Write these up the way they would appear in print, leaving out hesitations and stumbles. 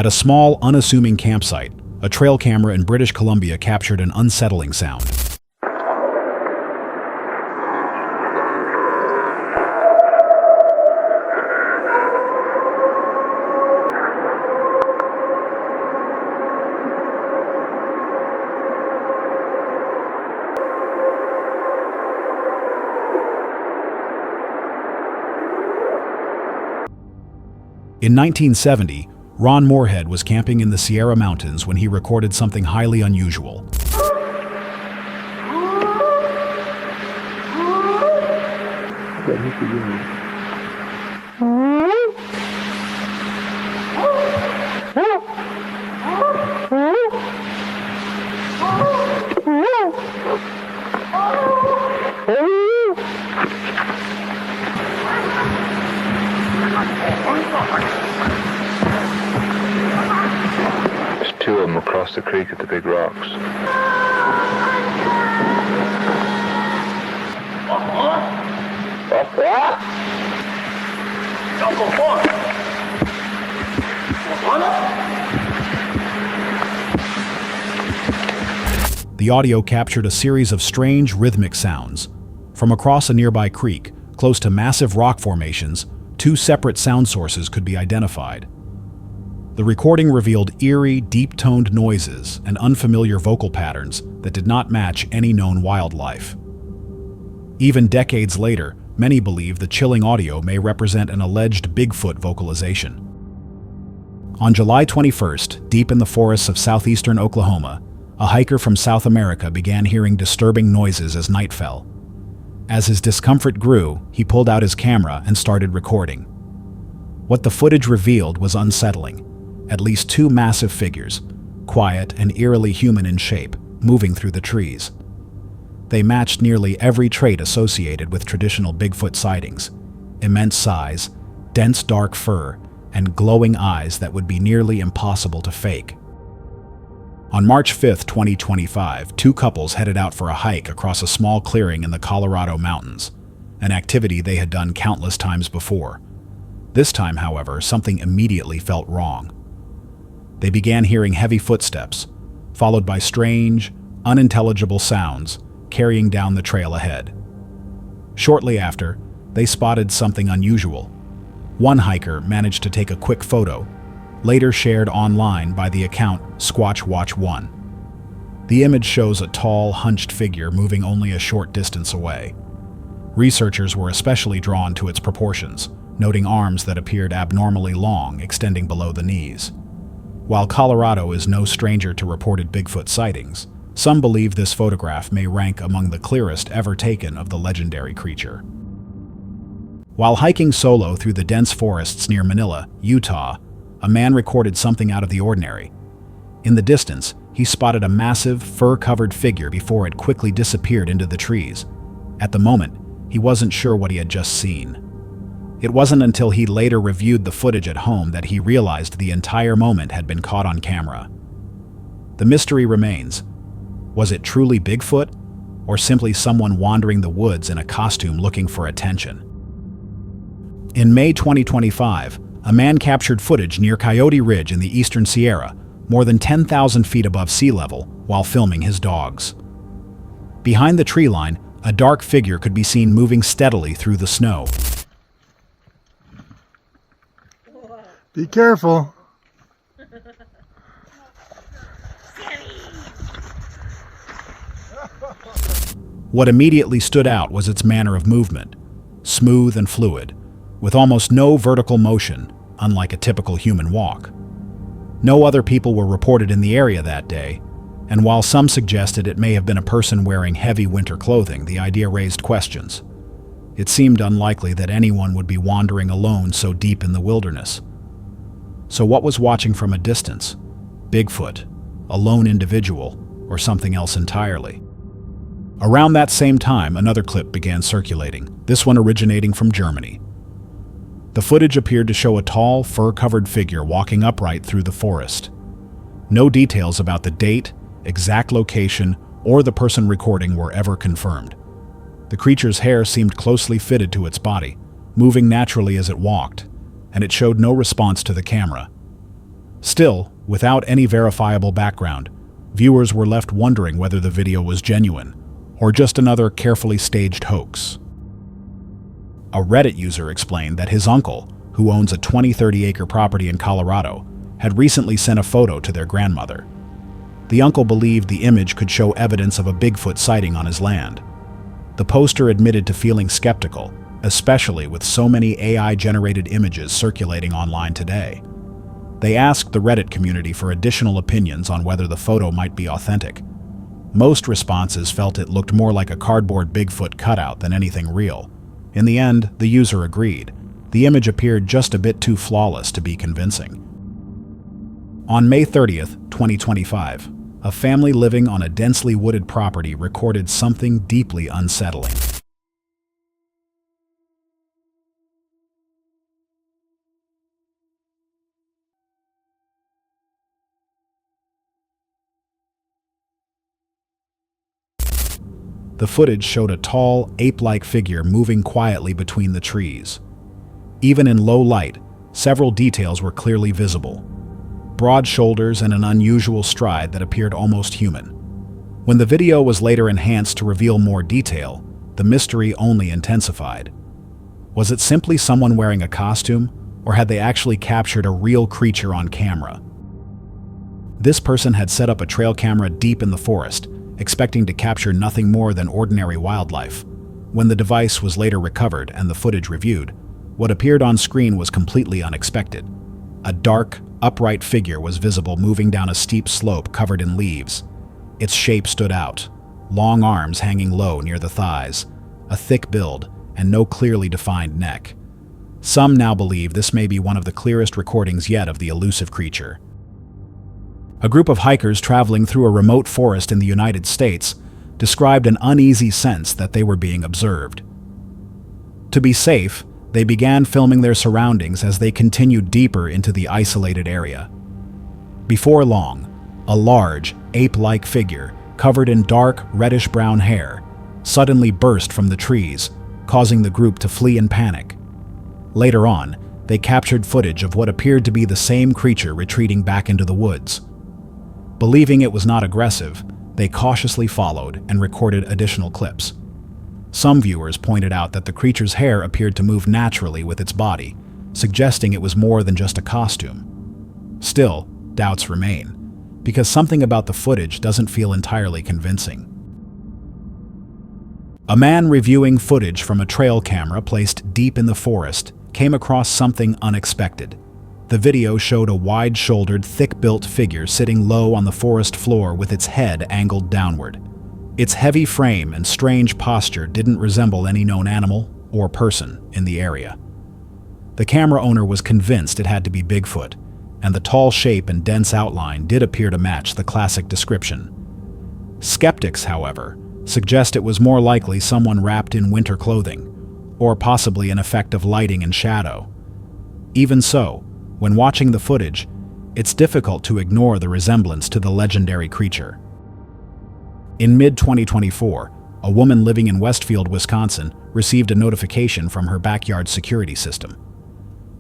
At a small, unassuming campsite, a trail camera in British Columbia captured an unsettling sound. In 1970, Ron Moorhead was camping in the Sierra Mountains when he recorded something highly unusual. There's two of them across the creek at the big rocks. The audio captured a series of strange rhythmic sounds. From across a nearby creek, close to massive rock formations, two separate sound sources could be identified. The recording revealed eerie, deep-toned noises and unfamiliar vocal patterns that did not match any known wildlife. Even decades later, many believe the chilling audio may represent an alleged Bigfoot vocalization. On July 21st, deep in the forests of southeastern Oklahoma, a hiker from South America began hearing disturbing noises as night fell. As his discomfort grew, he pulled out his camera and started recording. What the footage revealed was unsettling. At least two massive figures, quiet and eerily human in shape, moving through the trees. They matched nearly every trait associated with traditional Bigfoot sightings: immense size, dense dark fur, and glowing eyes that would be nearly impossible to fake. On March 5, 2025, two couples headed out for a hike across a small clearing in the Colorado mountains, an activity they had done countless times before. This time, however, something immediately felt wrong. They began hearing heavy footsteps, followed by strange, unintelligible sounds carrying down the trail ahead. Shortly after, they spotted something unusual. One hiker managed to take a quick photo, later shared online by the account Squatch Watch 1. The image shows a tall, hunched figure moving only a short distance away. Researchers were especially drawn to its proportions, noting arms that appeared abnormally long, extending below the knees. While Colorado is no stranger to reported Bigfoot sightings, some believe this photograph may rank among the clearest ever taken of the legendary creature. While hiking solo through the dense forests near Manila, Utah, a man recorded something out of the ordinary. In the distance, he spotted a massive, fur-covered figure before it quickly disappeared into the trees. At the moment, he wasn't sure what he had just seen. It wasn't until he later reviewed the footage at home that he realized the entire moment had been caught on camera. The mystery remains. Was it truly Bigfoot, or simply someone wandering the woods in a costume looking for attention? In May 2025, a man captured footage near Coyote Ridge in the eastern Sierra, more than 10,000 feet above sea level, while filming his dogs. Behind the tree line, a dark figure could be seen moving steadily through the snow. Be careful. What immediately stood out was its manner of movement, smooth and fluid, with almost no vertical motion, unlike a typical human walk. No other people were reported in the area that day, and while some suggested it may have been a person wearing heavy winter clothing, the idea raised questions. It seemed unlikely that anyone would be wandering alone so deep in the wilderness. So what was watching from a distance? Bigfoot, a lone individual, or something else entirely? Around that same time, another clip began circulating, this one originating from Germany. The footage appeared to show a tall, fur-covered figure walking upright through the forest. No details about the date, exact location, or the person recording were ever confirmed. The creature's hair seemed closely fitted to its body, moving naturally as it walked, and it showed no response to the camera. Still, without any verifiable background, viewers were left wondering whether the video was genuine or just another carefully staged hoax. A Reddit user explained that his uncle, who owns a 20-30-acre property in Colorado, had recently sent a photo to their grandmother. The uncle believed the image could show evidence of a Bigfoot sighting on his land. The poster admitted to feeling skeptical, especially with so many AI-generated images circulating online today. They asked the Reddit community for additional opinions on whether the photo might be authentic. Most responses felt it looked more like a cardboard Bigfoot cutout than anything real. In the end, the user agreed. The image appeared just a bit too flawless to be convincing. On May 30th, 2025, a family living on a densely wooded property recorded something deeply unsettling. The footage showed a tall, ape-like figure moving quietly between the trees. Even in low light, several details were clearly visible. Broad shoulders and an unusual stride that appeared almost human. When the video was later enhanced to reveal more detail, the mystery only intensified. Was it simply someone wearing a costume, or had they actually captured a real creature on camera? This person had set up a trail camera deep in the forest, expecting to capture nothing more than ordinary wildlife. When the device was later recovered and the footage reviewed, what appeared on screen was completely unexpected. A dark, upright figure was visible moving down a steep slope covered in leaves. Its shape stood out, long arms hanging low near the thighs, a thick build, and no clearly defined neck. Some now believe this may be one of the clearest recordings yet of the elusive creature. A group of hikers traveling through a remote forest in the United States described an uneasy sense that they were being observed. To be safe, they began filming their surroundings as they continued deeper into the isolated area. Before long, a large, ape-like figure, covered in dark, reddish-brown hair, suddenly burst from the trees, causing the group to flee in panic. Later on, they captured footage of what appeared to be the same creature retreating back into the woods. Believing it was not aggressive, they cautiously followed and recorded additional clips. Some viewers pointed out that the creature's hair appeared to move naturally with its body, suggesting it was more than just a costume. Still, doubts remain, because something about the footage doesn't feel entirely convincing. A man reviewing footage from a trail camera placed deep in the forest came across something unexpected. The video showed a wide-shouldered, thick-built figure sitting low on the forest floor with its head angled downward. Its heavy frame and strange posture didn't resemble any known animal or person in the area. The camera owner was convinced it had to be Bigfoot, and the tall shape and dense outline did appear to match the classic description. Skeptics, however, suggest it was more likely someone wrapped in winter clothing, or possibly an effect of lighting and shadow. Even so, when watching the footage, it's difficult to ignore the resemblance to the legendary creature. In mid-2024, a woman living in Westfield, Wisconsin, received a notification from her backyard security system.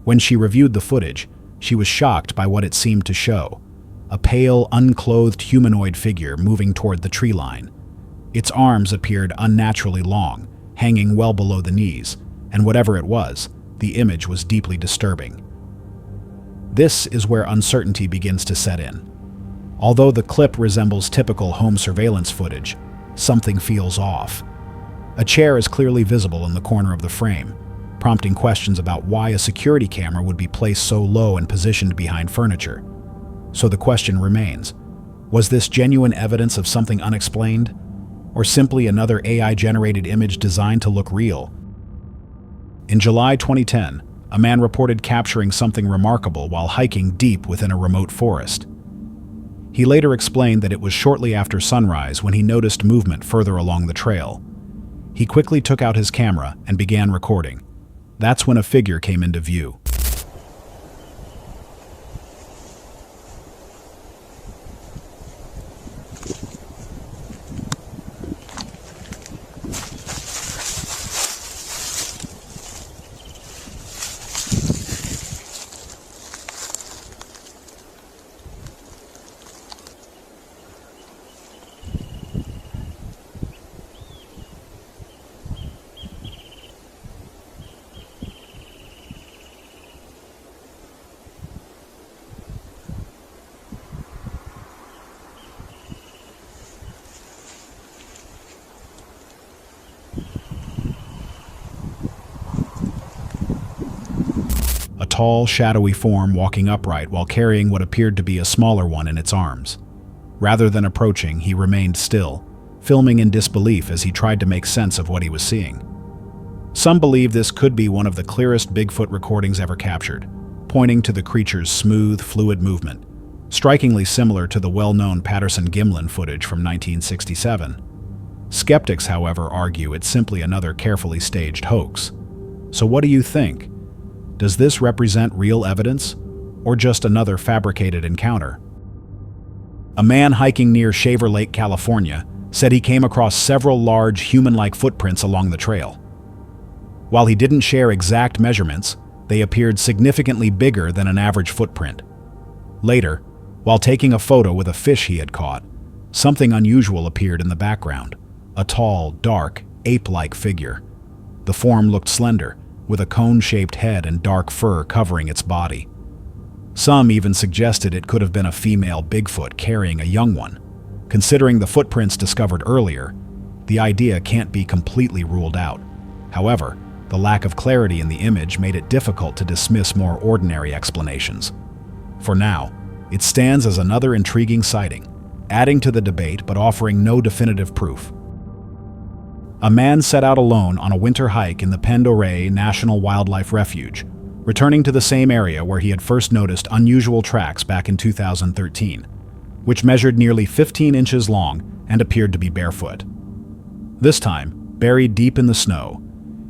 When she reviewed the footage, she was shocked by what it seemed to show: a pale, unclothed humanoid figure moving toward the tree line. Its arms appeared unnaturally long, hanging well below the knees, and whatever it was, the image was deeply disturbing. This is where uncertainty begins to set in. Although the clip resembles typical home surveillance footage, something feels off. A chair is clearly visible in the corner of the frame, prompting questions about why a security camera would be placed so low and positioned behind furniture. So the question remains, was this genuine evidence of something unexplained, or simply another AI-generated image designed to look real? In July 2010, a man reported capturing something remarkable while hiking deep within a remote forest. He later explained that it was shortly after sunrise when he noticed movement further along the trail. He quickly took out his camera and began recording. That's when a figure came into view. tall, shadowy form walking upright while carrying what appeared to be a smaller one in its arms. Rather than approaching, he remained still, filming in disbelief as he tried to make sense of what he was seeing. Some believe this could be one of the clearest Bigfoot recordings ever captured, pointing to the creature's smooth, fluid movement, strikingly similar to the well-known Patterson-Gimlin footage from 1967. Skeptics, however, argue it's simply another carefully staged hoax. So what do you think? Does this represent real evidence, or just another fabricated encounter? A man hiking near Shaver Lake, California, said he came across several large human-like footprints along the trail. While he didn't share exact measurements, they appeared significantly bigger than an average footprint. Later, while taking a photo with a fish he had caught, something unusual appeared in the background, a tall, dark, ape-like figure. The form looked slender, with a cone-shaped head and dark fur covering its body. Some even suggested it could have been a female Bigfoot carrying a young one. Considering the footprints discovered earlier, the idea can't be completely ruled out. However, the lack of clarity in the image made it difficult to dismiss more ordinary explanations. For now, it stands as another intriguing sighting, adding to the debate but offering no definitive proof. A man set out alone on a winter hike in the Pend Oreille National Wildlife Refuge, returning to the same area where he had first noticed unusual tracks back in 2013, which measured nearly 15 inches long and appeared to be barefoot. This time, buried deep in the snow,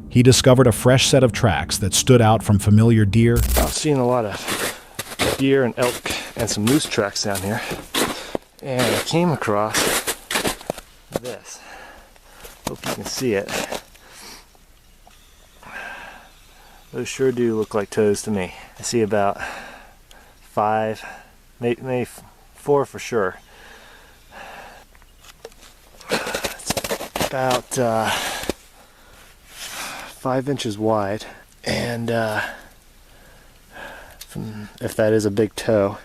he discovered a fresh set of tracks that stood out from familiar deer. I've seen a lot of deer and elk and some moose tracks down here, and I came across this. Hope you can see it. Those sure do look like toes to me. I see about 5, maybe 4 for sure. It's about 5 inches wide, and if that is a big toe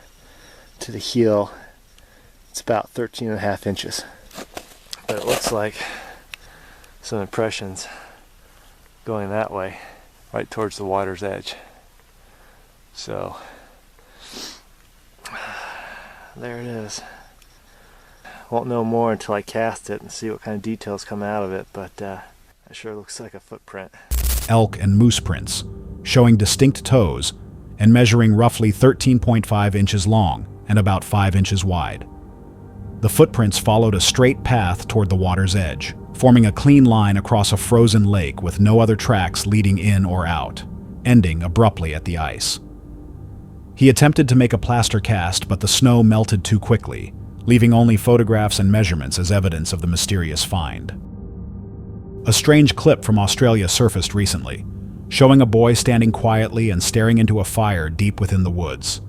to the heel, it's about 13.5 inches. But it looks like some impressions going that way, right towards the water's edge. So there it is. Won't know more until I cast it and see what kind of details come out of it, but it sure looks like a footprint. Elk and moose prints, showing distinct toes and measuring roughly 13.5 inches long and about 5 inches wide. The footprints followed a straight path toward the water's edge, forming a clean line across a frozen lake with no other tracks leading in or out, ending abruptly at the ice. He attempted to make a plaster cast, but the snow melted too quickly, leaving only photographs and measurements as evidence of the mysterious find. A strange clip from Australia surfaced recently, showing a boy standing quietly and staring into a fire deep within the woods.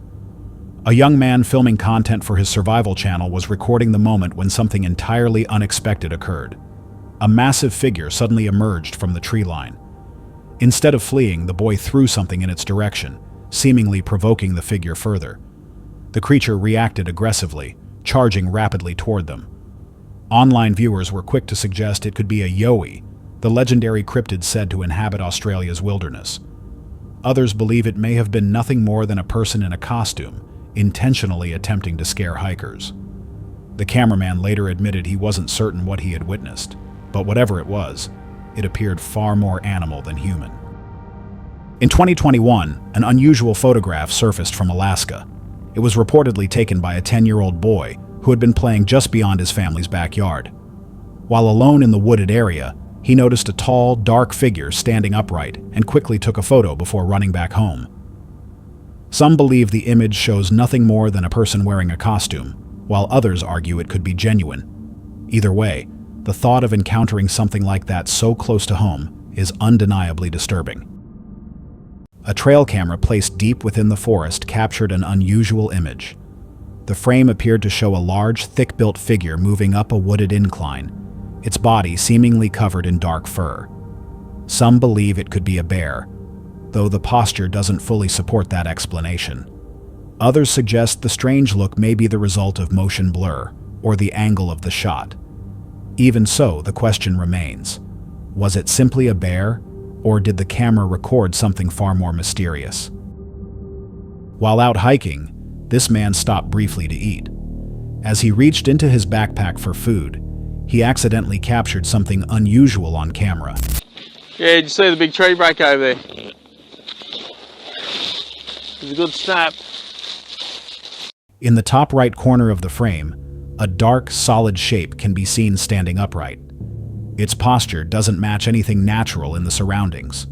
A young man filming content for his survival channel was recording the moment when something entirely unexpected occurred. A massive figure suddenly emerged from the tree line. Instead of fleeing, the boy threw something in its direction, seemingly provoking the figure further. The creature reacted aggressively, charging rapidly toward them. Online viewers were quick to suggest it could be a yowie, the legendary cryptid said to inhabit Australia's wilderness. Others believe it may have been nothing more than a person in a costume, intentionally attempting to scare hikers. The cameraman later admitted he wasn't certain what he had witnessed, but whatever it was, it appeared far more animal than human. In 2021, an unusual photograph surfaced from Alaska. It was reportedly taken by a 10-year-old boy who had been playing just beyond his family's backyard. While alone in the wooded area, he noticed a tall, dark figure standing upright and quickly took a photo before running back home. Some believe the image shows nothing more than a person wearing a costume, while others argue it could be genuine. Either way, the thought of encountering something like that so close to home is undeniably disturbing. A trail camera placed deep within the forest captured an unusual image. The frame appeared to show a large, thick-built figure moving up a wooded incline, its body seemingly covered in dark fur. Some believe it could be a bear, though the posture doesn't fully support that explanation. Others suggest the strange look may be the result of motion blur or the angle of the shot. Even so, the question remains: was it simply a bear, or did the camera record something far more mysterious? While out hiking, this man stopped briefly to eat. As he reached into his backpack for food, he accidentally captured something unusual on camera. Yeah, did you see the big tree break over there? It's a good snap. In the top right corner of the frame, a dark, solid shape can be seen standing upright. Its posture doesn't match anything natural in the surroundings.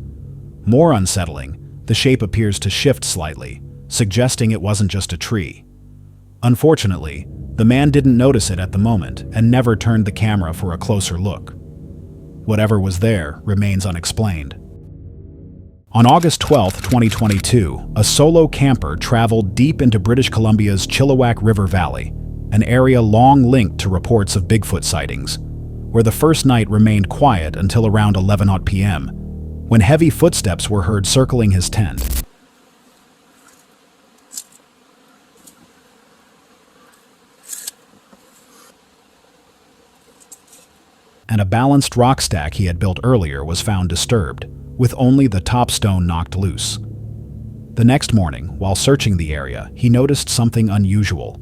More unsettling, the shape appears to shift slightly, suggesting it wasn't just a tree. Unfortunately, the man didn't notice it at the moment and never turned the camera for a closer look. Whatever was there remains unexplained. On August 12, 2022, a solo camper traveled deep into British Columbia's Chilliwack River Valley, an area long linked to reports of Bigfoot sightings, where the first night remained quiet until around 11 p.m., when heavy footsteps were heard circling his tent. And a balanced rock stack he had built earlier was found disturbed, with only the top stone knocked loose. The next morning, while searching the area, he noticed something unusual.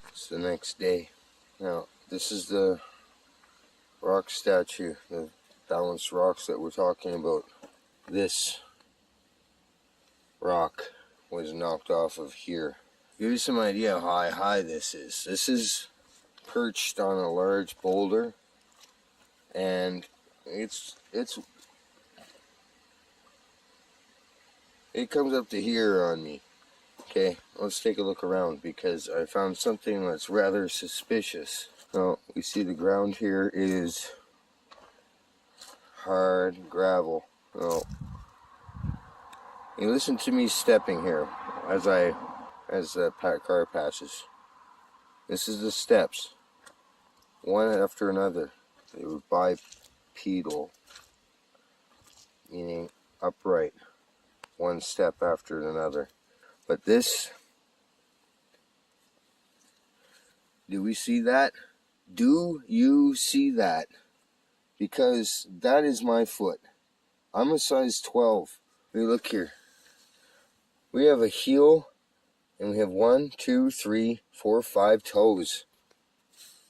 It's the next day. Now, this is the rock statue, the balanced rocks that we're talking about. This rock was knocked off of here. Give you some idea how high this is. This is perched on a large boulder, and it comes up to here on me. Okay, let's take a look around because I found something that's rather suspicious. Now, we see the ground here is hard gravel. Now, you listen to me stepping here as the car passes. This is the steps, one after another. They were bipedal, meaning upright, one step after another. But this, do we see that? Do you see that? Because that is my foot. I'm a size 12. Hey, look here. We have a heel, and we have 1, 2, 3, 4, 5 toes.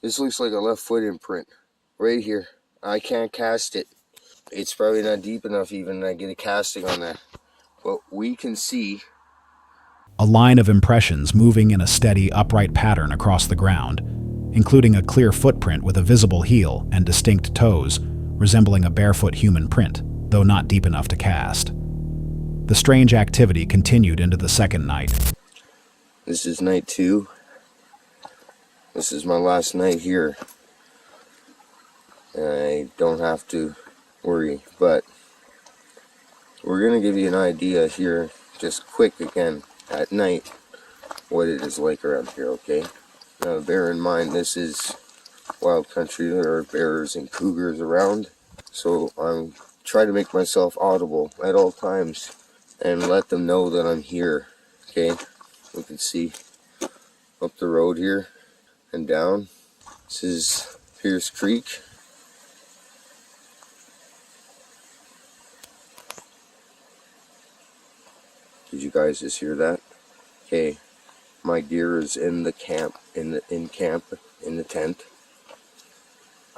This looks like a left foot imprint. Right here. I can't cast it. It's probably not deep enough even to get a casting on that. But we can see a line of impressions moving in a steady, upright pattern across the ground, including a clear footprint with a visible heel and distinct toes, resembling a barefoot human print, though not deep enough to cast. The strange activity continued into the second night. this is night 2. This is my last night here. And I don't have to worry, but we're going to give you an idea here, just quick again, at night, what it is like around here, okay? Now bear in mind, this is wild country. There are bears and cougars around, so I'm trying to make myself audible at all times and let them know that I'm here, okay? We can see up the road here and down. This is Pierce Creek. Did you guys just hear that? Okay, my gear is in the camp, in the tent.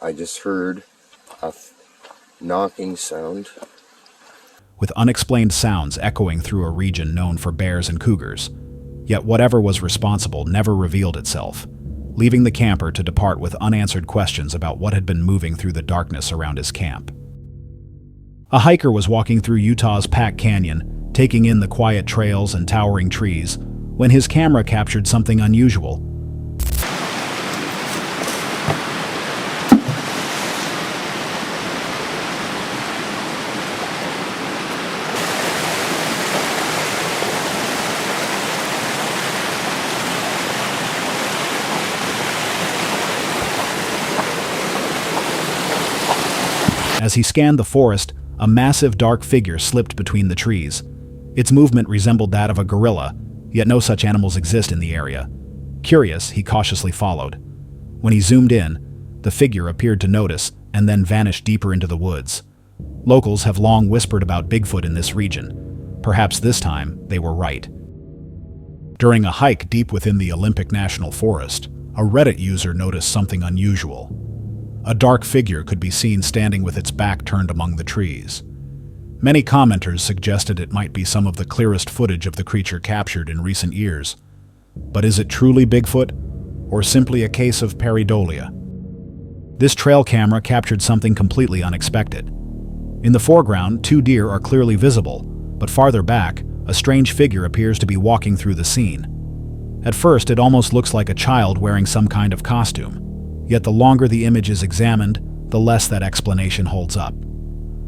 I just heard a knocking sound. With unexplained sounds echoing through a region known for bears and cougars. Yet whatever was responsible never revealed itself, leaving the camper to depart with unanswered questions about what had been moving through the darkness around his camp. A hiker was walking through Utah's Pack Canyon, taking in the quiet trails and towering trees, when his camera captured something unusual. As he scanned the forest, a massive dark figure slipped between the trees. Its movement resembled that of a gorilla, yet no such animals exist in the area. Curious, he cautiously followed. When he zoomed in, the figure appeared to notice and then vanished deeper into the woods. Locals have long whispered about Bigfoot in this region. Perhaps this time they were right. During a hike deep within the Olympic National Forest, a Reddit user noticed something unusual. A dark figure could be seen standing with its back turned among the trees. Many commenters suggested it might be some of the clearest footage of the creature captured in recent years. But is it truly Bigfoot, or simply a case of pareidolia? This trail camera captured something completely unexpected. In the foreground, 2 deer are clearly visible, but farther back, a strange figure appears to be walking through the scene. At first, it almost looks like a child wearing some kind of costume. Yet the longer the image is examined, the less that explanation holds up.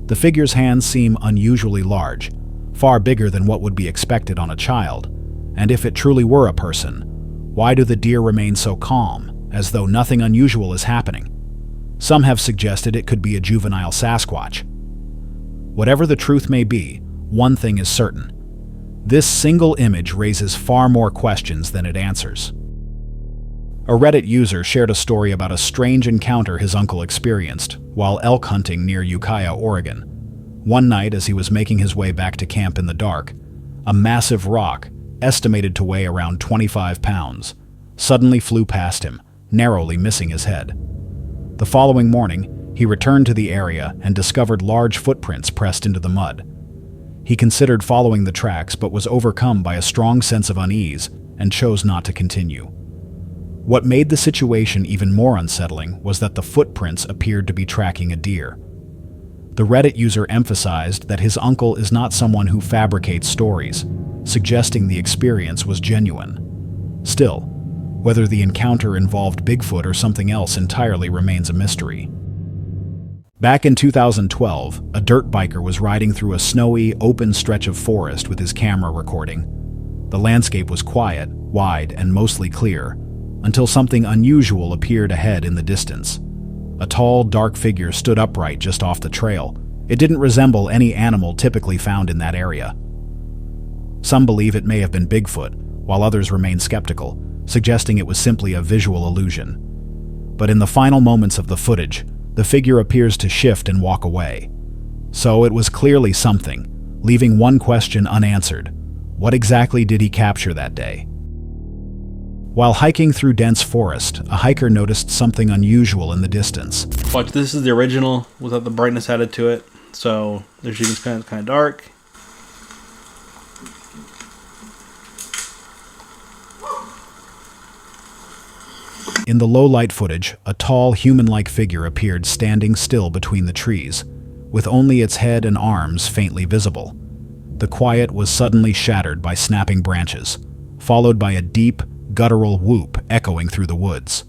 The figure's hands seem unusually large, far bigger than what would be expected on a child. And if it truly were a person, why do the deer remain so calm, as though nothing unusual is happening? Some have suggested it could be a juvenile Sasquatch. Whatever the truth may be, one thing is certain. This single image raises far more questions than it answers. A Reddit user shared a story about a strange encounter his uncle experienced while elk hunting near Ukiah, Oregon. One night, as he was making his way back to camp in the dark, a massive rock, estimated to weigh around 25 pounds, suddenly flew past him, narrowly missing his head. The following morning, he returned to the area and discovered large footprints pressed into the mud. He considered following the tracks but was overcome by a strong sense of unease and chose not to continue. What made the situation even more unsettling was that the footprints appeared to be tracking a deer. The Reddit user emphasized that his uncle is not someone who fabricates stories, suggesting the experience was genuine. Still, whether the encounter involved Bigfoot or something else entirely remains a mystery. Back in 2012, a dirt biker was riding through a snowy, open stretch of forest with his camera recording. The landscape was quiet, wide, and mostly clear, until something unusual appeared ahead in the distance. A tall, dark figure stood upright just off the trail. It didn't resemble any animal typically found in that area. Some believe it may have been Bigfoot, while others remain skeptical, suggesting it was simply a visual illusion. But in the final moments of the footage, the figure appears to shift and walk away. So it was clearly something, leaving one question unanswered. What exactly did he capture that day? While hiking through dense forest, a hiker noticed something unusual in the distance. Watch, this is the original without the brightness added to it. So there's even kind of dark. In the low-light footage, a tall, human-like figure appeared standing still between the trees, with only its head and arms faintly visible. The quiet was suddenly shattered by snapping branches, followed by a deep, guttural whoop echoing through the woods.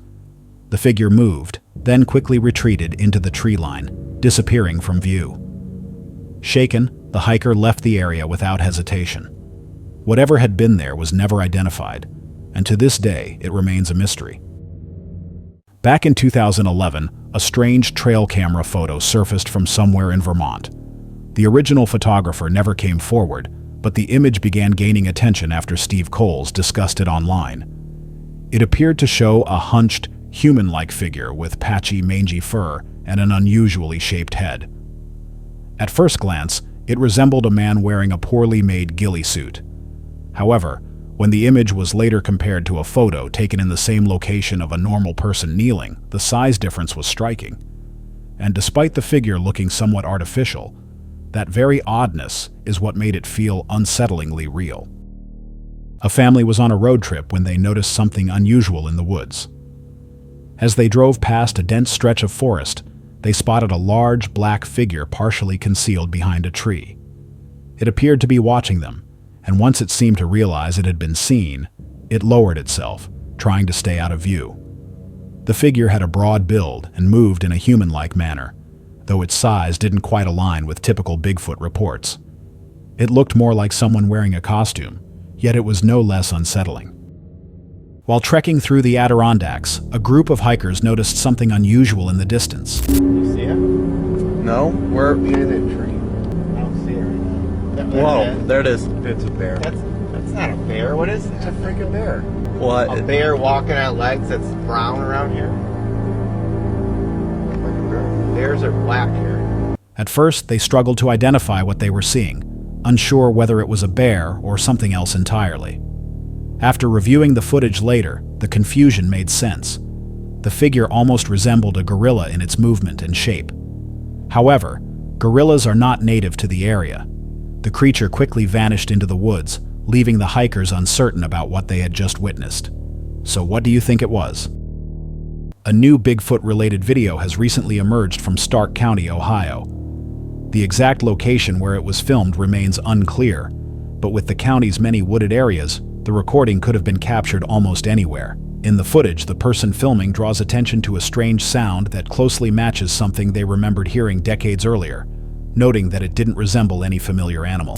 The figure moved, then quickly retreated into the tree line, disappearing from view. Shaken, the hiker left the area without hesitation. Whatever had been there was never identified, and to this day it remains a mystery. Back in 2011, a strange trail camera photo surfaced from somewhere in Vermont. The original photographer never came forward, but the image began gaining attention after Steve Coles discussed it online. It appeared to show a hunched, human-like figure with patchy, mangy fur and an unusually shaped head. At first glance, it resembled a man wearing a poorly made ghillie suit. However, when the image was later compared to a photo taken in the same location of a normal person kneeling, the size difference was striking. And despite the figure looking somewhat artificial, that very oddness is what made it feel unsettlingly real. A family was on a road trip when they noticed something unusual in the woods. As they drove past a dense stretch of forest, they spotted a large black figure partially concealed behind a tree. It appeared to be watching them, and once it seemed to realize it had been seen, it lowered itself, trying to stay out of view. The figure had a broad build and moved in a human-like manner, though its size didn't quite align with typical Bigfoot reports. It looked more like someone wearing a costume, yet it was no less unsettling. While trekking through the Adirondacks, a group of hikers noticed something unusual in the distance. You see it? No, we're Near the tree. I don't see it right now. whoa, there it is. It's a bear. That's not a bear. What is it? It's a freaking bear. What? A bear walking on legs that's brown around here. Looks like a bear. Bears are black here. At first, they struggled to identify what they were seeing, unsure whether it was a bear or something else entirely. After reviewing the footage later, the confusion made sense. The figure almost resembled a gorilla in its movement and shape. However, gorillas are not native to the area. The creature quickly vanished into the woods, leaving the hikers uncertain about what they had just witnessed. So what do you think it was? A new Bigfoot-related video has recently emerged from Stark County, Ohio. The exact location where it was filmed remains unclear, but with the county's many wooded areas, the recording could have been captured almost anywhere. In the footage, the person filming draws attention to a strange sound that closely matches something they remembered hearing decades earlier, noting that it didn't resemble any familiar animal.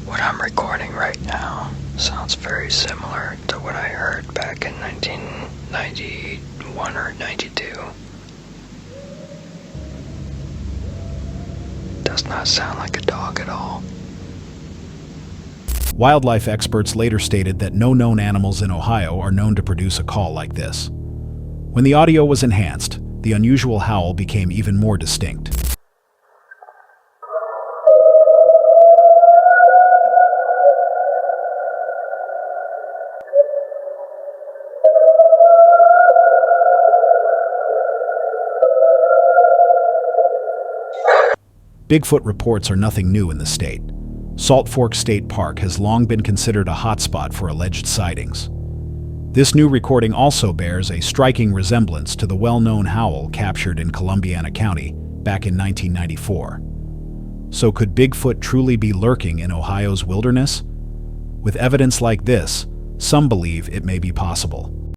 What I'm recording right now sounds very similar to what I heard back in 1991 or 92. Does not sound like a dog at all. Wildlife experts later stated that no known animals in Ohio are known to produce a call like this. When the audio was enhanced, the unusual howl became even more distinct. Bigfoot reports are nothing new in the state. Salt Fork State Park has long been considered a hotspot for alleged sightings. This new recording also bears a striking resemblance to the well-known howl captured in Columbiana County back in 1994. So could Bigfoot truly be lurking in Ohio's wilderness? With evidence like this, some believe it may be possible.